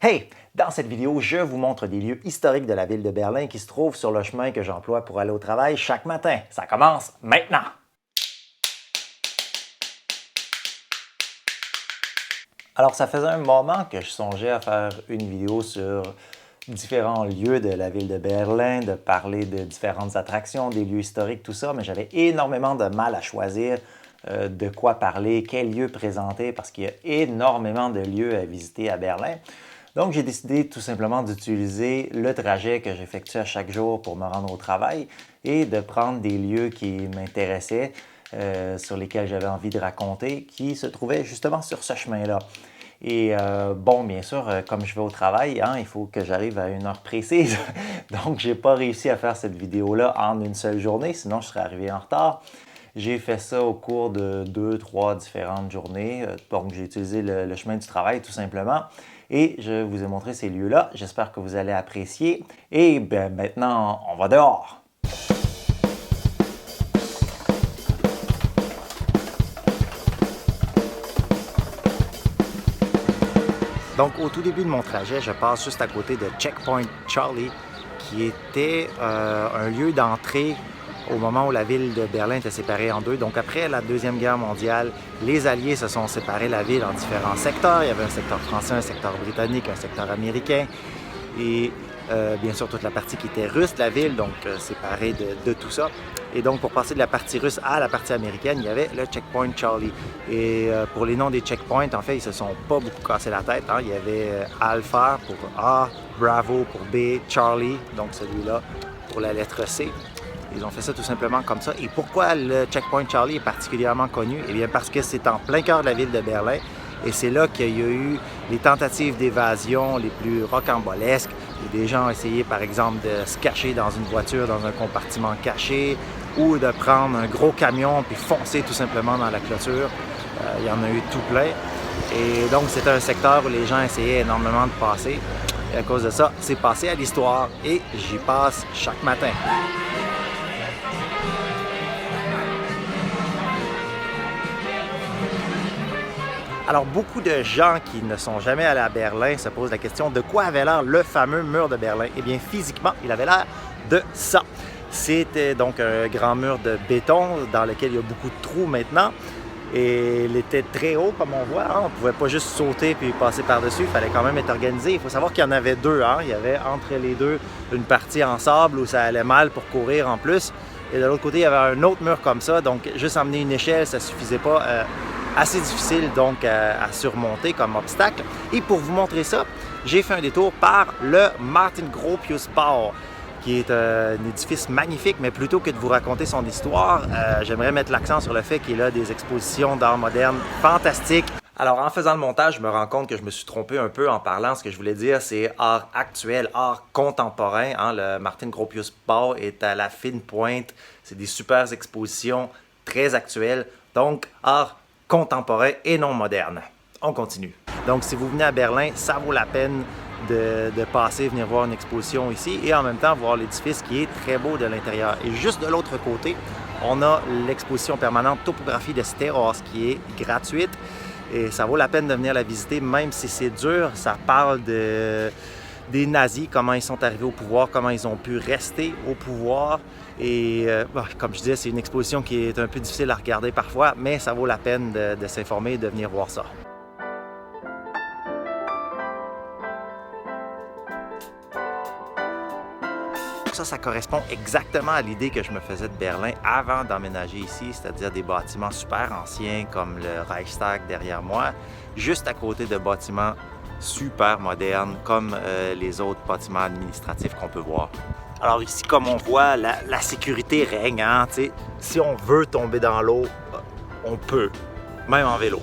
Hey! Dans cette vidéo, je vous montre des lieux historiques de la ville de Berlin qui se trouvent sur le chemin que j'emploie pour aller au travail chaque matin. Ça commence maintenant! Alors, ça faisait un moment que je songeais à faire une vidéo sur différents lieux de la ville de Berlin, de parler de différentes attractions, des lieux historiques, tout ça, mais j'avais énormément de mal à choisir de quoi parler, quel lieu présenter, parce qu'il y a énormément de lieux à visiter à Berlin. Donc, j'ai décidé tout simplement d'utiliser le trajet que j'effectue à chaque jour pour me rendre au travail et de prendre des lieux qui m'intéressaient, sur lesquels j'avais envie de raconter, qui se trouvaient justement sur ce chemin-là. Et bon, bien sûr, comme je vais au travail, il faut que j'arrive à une heure précise. Donc, je n'ai pas réussi à faire cette vidéo-là en une seule journée, sinon je serais arrivé en retard. J'ai fait ça au cours de 2, 3 différentes journées. Donc, j'ai utilisé le chemin du travail tout simplement. Et je vous ai montré ces lieux-là. J'espère que vous allez apprécier. Et bien, maintenant, on va dehors. Donc, au tout début de mon trajet, je passe juste à côté de Checkpoint Charlie, qui était un lieu d'entrée au moment où la ville de Berlin était séparée en deux. Donc, après la Deuxième Guerre mondiale, les Alliés se sont séparés la ville en différents secteurs. Il y avait un secteur français, un secteur britannique, un secteur américain. Et bien sûr, toute la partie qui était russe de la ville, donc séparée de tout ça. Et donc, pour passer de la partie russe à la partie américaine, il y avait le Checkpoint Charlie. Et pour les noms des checkpoints, en fait, ils se sont pas beaucoup cassé la tête. Il y avait Alpha pour A, Bravo pour B, Charlie, donc celui-là pour la lettre C. Ils ont fait ça tout simplement comme ça. Et pourquoi le Checkpoint Charlie est particulièrement connu? Eh bien, parce que c'est en plein cœur de la ville de Berlin. Et c'est là qu'il y a eu les tentatives d'évasion les plus rocambolesques. Des gens ont essayé, par exemple, de se cacher dans une voiture, dans un compartiment caché, ou de prendre un gros camion puis foncer tout simplement dans la clôture. Il y en a eu tout plein. Et donc, c'était un secteur où les gens essayaient énormément de passer. Et à cause de ça, c'est passé à l'histoire et j'y passe chaque matin. Alors, beaucoup de gens qui ne sont jamais allés à Berlin se posent la question de quoi avait l'air le fameux mur de Berlin. Eh bien, physiquement, il avait l'air de ça. C'était donc un grand mur de béton dans lequel il y a beaucoup de trous maintenant. Et il était très haut, comme on voit. On ne pouvait pas juste sauter puis passer par-dessus. Il fallait quand même être organisé. Il faut savoir qu'il y en avait deux. Il y avait entre les deux une partie en sable où ça allait mal pour courir en plus. Et de l'autre côté, il y avait un autre mur comme ça. Donc, juste emmener une échelle, ça ne suffisait pas. Assez difficile donc à surmonter comme obstacle. Et pour vous montrer ça, j'ai fait un détour par le Martin Gropius Bau, qui est un édifice magnifique, mais plutôt que de vous raconter son histoire, j'aimerais mettre l'accent sur le fait qu'il a des expositions d'art moderne fantastiques. Alors, en faisant le montage, je me rends compte que je me suis trompé un peu en parlant. Ce que je voulais dire, c'est art actuel, art contemporain. Le Martin Gropius Bau est à la fine pointe. C'est des super expositions très actuelles. Donc, art contemporain et non moderne. On continue. Donc, si vous venez à Berlin, ça vaut la peine de passer, venir voir une exposition ici et en même temps voir l'édifice qui est très beau de l'intérieur. Et juste de l'autre côté, on a l'exposition permanente Topographie de Steros qui est gratuite et ça vaut la peine de venir la visiter même si c'est dur. Ça parle des nazis, comment ils sont arrivés au pouvoir, comment ils ont pu rester au pouvoir. Et comme je disais, c'est une exposition qui est un peu difficile à regarder parfois, mais ça vaut la peine de s'informer et de venir voir ça. Ça correspond exactement à l'idée que je me faisais de Berlin avant d'emménager ici, c'est-à-dire des bâtiments super anciens comme le Reichstag derrière moi, juste à côté de bâtiments super modernes comme les autres bâtiments administratifs qu'on peut voir. Alors ici, comme on voit, la sécurité règne. Si on veut tomber dans l'eau, on peut, même en vélo.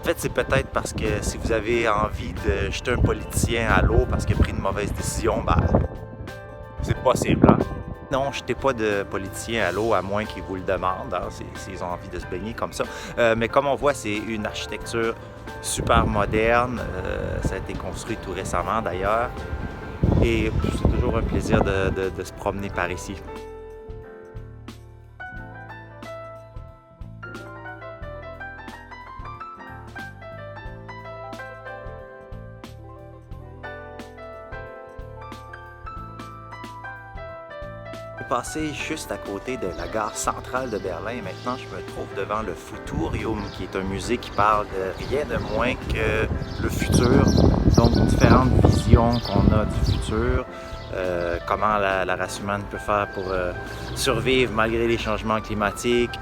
En fait, c'est peut-être parce que si vous avez envie de jeter un politicien à l'eau parce qu'il a pris une mauvaise décision, c'est possible. Non, jetez pas de politiciens à l'eau à moins qu'ils vous le demandent, s'ils ont envie de se baigner comme ça. Mais comme on voit, c'est une architecture super moderne. Ça a été construit tout récemment d'ailleurs. Et c'est toujours un plaisir de se promener par ici. Je suis passé juste à côté de la gare centrale de Berlin. Maintenant, je me trouve devant le Futurium, qui est un musée qui parle de rien de moins que le futur. Donc, différentes visions qu'on a du futur, comment la race humaine peut faire pour survivre malgré les changements climatiques,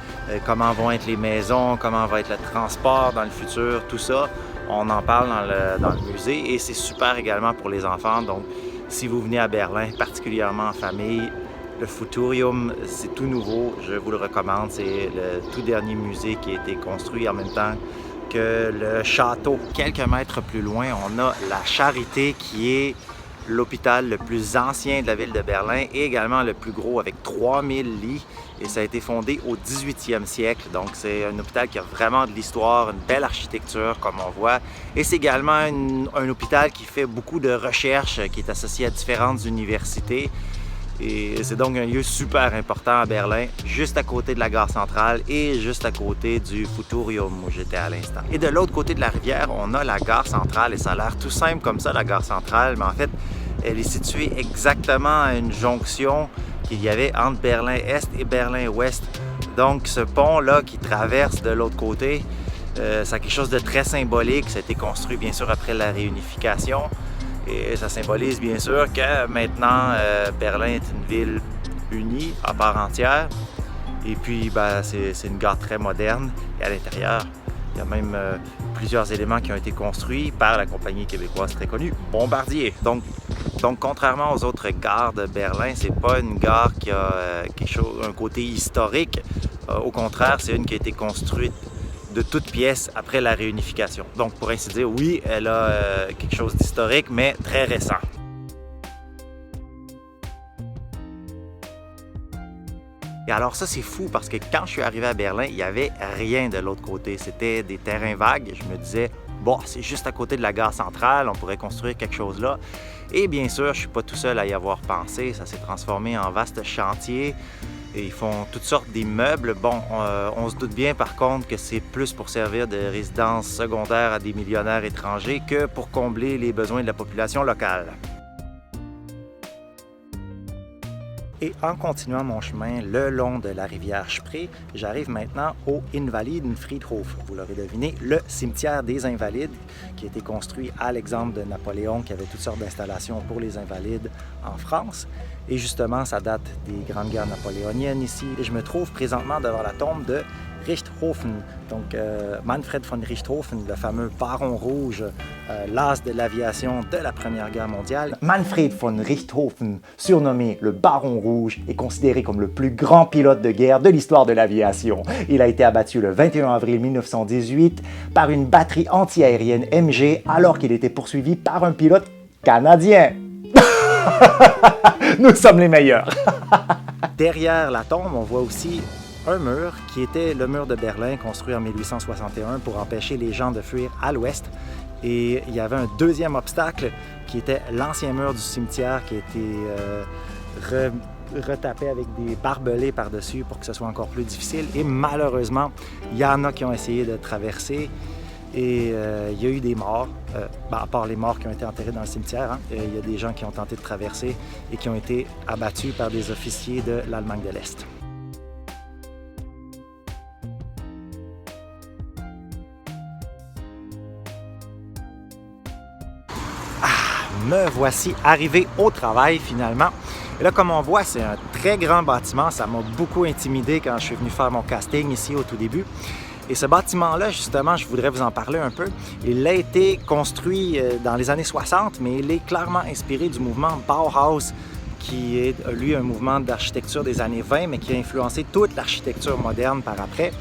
comment vont être les maisons, comment va être le transport dans le futur, tout ça. On en parle dans le musée et c'est super également pour les enfants. Donc, si vous venez à Berlin, particulièrement en famille, le Futurium, c'est tout nouveau, je vous le recommande. C'est le tout dernier musée qui a été construit en même temps que le château. Quelques mètres plus loin, on a la Charité qui est l'hôpital le plus ancien de la ville de Berlin et également le plus gros avec 3000 lits. Et ça a été fondé au 18e siècle. Donc c'est un hôpital qui a vraiment de l'histoire, une belle architecture comme on voit. Et c'est également un hôpital qui fait beaucoup de recherches, qui est associé à différentes universités. Et c'est donc un lieu super important à Berlin, juste à côté de la gare centrale et juste à côté du Futurium où j'étais à l'instant. Et de l'autre côté de la rivière, on a la gare centrale et ça a l'air tout simple comme ça, la gare centrale, mais en fait, elle est située exactement à une jonction qu'il y avait entre Berlin-Est et Berlin-Ouest. Donc ce pont-là qui traverse de l'autre côté, ça a quelque chose de très symbolique. Ça a été construit bien sûr après la réunification. Et ça symbolise bien sûr que maintenant Berlin est une ville unie à part entière. Et puis c'est une gare très moderne. Et à l'intérieur, il y a même plusieurs éléments qui ont été construits par la compagnie québécoise très connue, Bombardier. Donc contrairement aux autres gares de Berlin, c'est pas une gare qui a un côté historique. Au contraire, c'est une qui a été construite de toutes pièces après la réunification. Donc, pour ainsi dire, oui, elle a quelque chose d'historique, mais très récent. Et alors ça, c'est fou parce que quand je suis arrivé à Berlin, il n'y avait rien de l'autre côté. C'était des terrains vagues. Je me disais, bon, c'est juste à côté de la gare centrale, on pourrait construire quelque chose là. Et bien sûr, je ne suis pas tout seul à y avoir pensé. Ça s'est transformé en vaste chantier. Et ils font toutes sortes d'immeubles. Bon, on se doute bien par contre que c'est plus pour servir de résidence secondaire à des millionnaires étrangers que pour combler les besoins de la population locale. Et en continuant mon chemin le long de la rivière Spree, j'arrive maintenant au Invalidenfriedhof. Vous l'aurez deviné, le cimetière des Invalides qui a été construit à l'exemple de Napoléon qui avait toutes sortes d'installations pour les Invalides en France. Et justement, ça date des grandes guerres napoléoniennes ici. Et je me trouve présentement devant la tombe de Richthofen, donc Manfred von Richthofen, le fameux baron rouge, l'as de l'aviation de la Première Guerre mondiale. Manfred von Richthofen, surnommé le baron rouge, est considéré comme le plus grand pilote de guerre de l'histoire de l'aviation. Il a été abattu le 21 avril 1918 par une batterie anti-aérienne MG alors qu'il était poursuivi par un pilote canadien. Nous sommes les meilleurs. Derrière la tombe, on voit aussi un mur qui était le mur de Berlin construit en 1861 pour empêcher les gens de fuir à l'ouest. Et il y avait un deuxième obstacle qui était l'ancien mur du cimetière qui a été retapé avec des barbelés par-dessus pour que ce soit encore plus difficile. Et malheureusement, il y en a qui ont essayé de traverser. Et il y a eu des morts, à part les morts qui ont été enterrés dans le cimetière. Hein, il y a des gens qui ont tenté de traverser et qui ont été abattus par des officiers de l'Allemagne de l'Est. Me voici arrivé au travail finalement. Et là, comme on voit, c'est un très grand bâtiment. Ça m'a beaucoup intimidé quand je suis venu faire mon casting ici au tout début. Et ce bâtiment-là, justement, je voudrais vous en parler un peu. Il a été construit dans les années 60, mais il est clairement inspiré du mouvement Bauhaus, qui est, lui, un mouvement d'architecture des années 20, mais qui a influencé toute l'architecture moderne par après.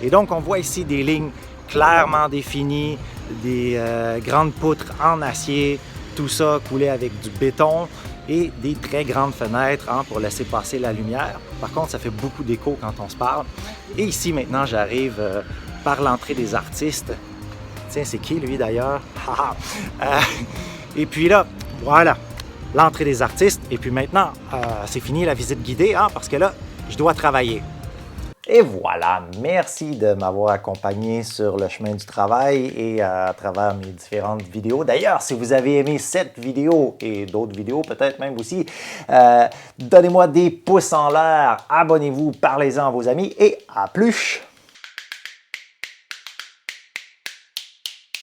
Et donc, on voit ici des lignes clairement définies, des grandes poutres en acier, tout ça coulé avec du béton et des très grandes fenêtres pour laisser passer la lumière. Par contre, ça fait beaucoup d'écho quand on se parle. Et ici, maintenant, j'arrive par l'entrée des artistes. Tiens, c'est qui, lui, d'ailleurs? Et puis là, voilà, l'entrée des artistes. Et puis maintenant, c'est fini la visite guidée, parce que là, je dois travailler. Et voilà, merci de m'avoir accompagné sur le chemin du travail et à travers mes différentes vidéos. D'ailleurs, si vous avez aimé cette vidéo et d'autres vidéos peut-être même aussi, donnez-moi des pouces en l'air, abonnez-vous, parlez-en à vos amis et à plus!